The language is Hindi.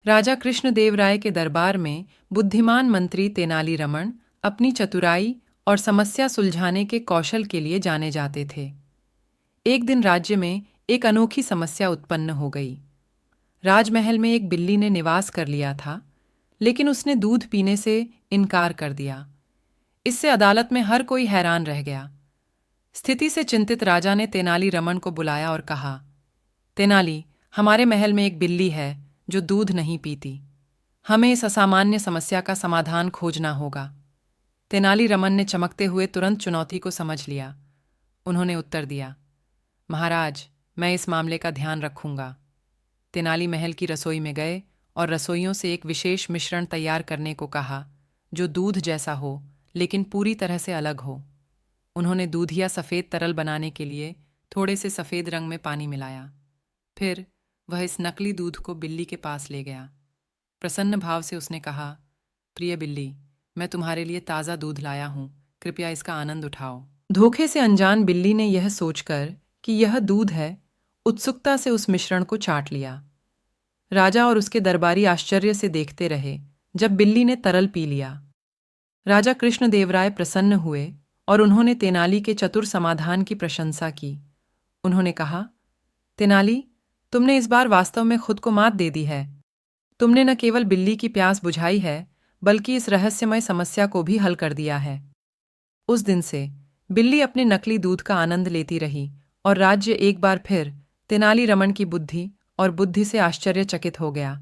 राजा कृष्णदेवराय के दरबार में बुद्धिमान मंत्री तेनालीरामन अपनी चतुराई और समस्या सुलझाने के कौशल के लिए जाने जाते थे। एक दिन राज्य में एक अनोखी समस्या उत्पन्न हो गई। राजमहल में एक बिल्ली ने निवास कर लिया था, लेकिन उसने दूध पीने से इनकार कर दिया। इससे अदालत में हर कोई हैरान रह गया। स्थिति से चिंतित राजा ने तेनालीरामन को बुलाया और कहा, तेनाली, हमारे महल में एक बिल्ली है जो दूध नहीं पीती। हमें इस असामान्य समस्या का समाधान खोजना होगा। तेनालीरामन ने चमकते हुए तुरंत चुनौती को समझ लिया। उन्होंने उत्तर दिया, महाराज, मैं इस मामले का ध्यान रखूंगा। तेनाली महल की रसोई में गए और रसोइयों से एक विशेष मिश्रण तैयार करने को कहा, जो दूध जैसा हो लेकिन पूरी तरह से अलग हो। उन्होंने दूध या सफ़ेद तरल बनाने के लिए थोड़े से सफ़ेद रंग में पानी मिलाया। फिर वह इस नकली दूध को बिल्ली के पास ले गया। प्रसन्न भाव से उसने कहा, प्रिय बिल्ली, मैं तुम्हारे लिए ताज़ा दूध लाया हूँ, कृपया इसका आनंद उठाओ। धोखे से अनजान बिल्ली ने यह सोचकर कि यह दूध है, उत्सुकता से उस मिश्रण को चाट लिया। राजा और उसके दरबारी आश्चर्य से देखते रहे जब बिल्ली ने तरल पी लिया। राजा कृष्णदेवराय प्रसन्न हुए और उन्होंने तेनाली के चतुर समाधान की प्रशंसा की। उन्होंने कहा, तेनाली, तुमने इस बार वास्तव में खुद को मात दे दी है। तुमने न केवल बिल्ली की प्यास बुझाई है, बल्कि इस रहस्यमय समस्या को भी हल कर दिया है। उस दिन से बिल्ली अपने नकली दूध का आनंद लेती रही और राज्य एक बार फिर तेनालीरामन की बुद्धि और बुद्धि से आश्चर्यचकित हो गया।